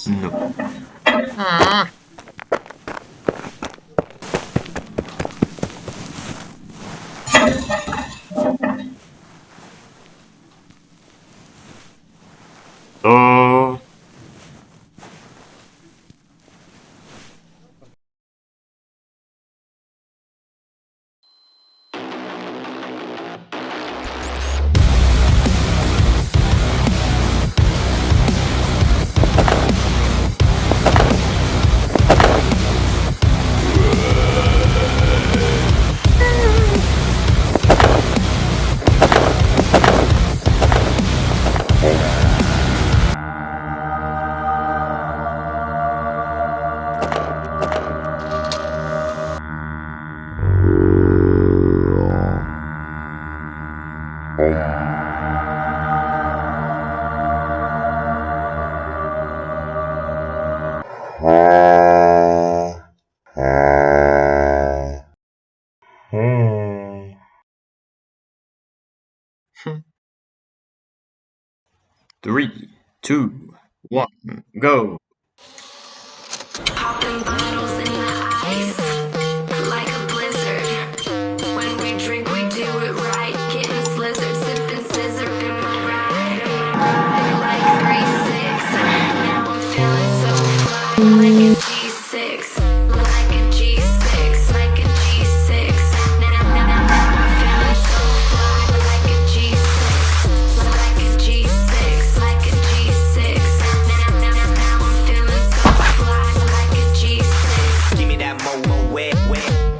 No. Ah. Oh. 3, 2, 1, go. Popping bottles in the ice, like a blizzard. When we drink, we do it right. Getting slizzard, sipping scissor in my ride. Like 3-6. Now I'm feeling so fly, like a G6. Like a G6, like a G6. Now I'm feeling so fly, like a G6. Like a G6, like a G6. Now I'm feeling so fly, like a G6. Give me that mo wet.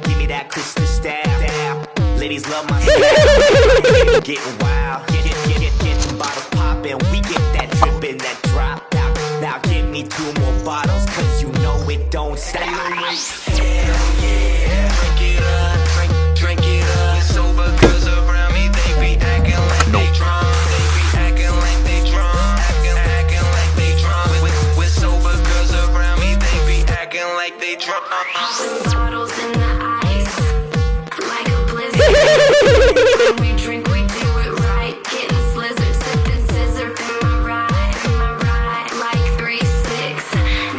Give me that crystal style. Ladies love my style. Getting wild. Get the bottles poppin'. We get that drippin', that drop. Now give me 2 more bottles, cause you know it don't stop. Hell yeah, drink it up, drink it up. Sober girls around me, they be acting like they drunk. They be acting like they drunk. Acting like they drunk. With sober girls around me, they be acting like they drunk.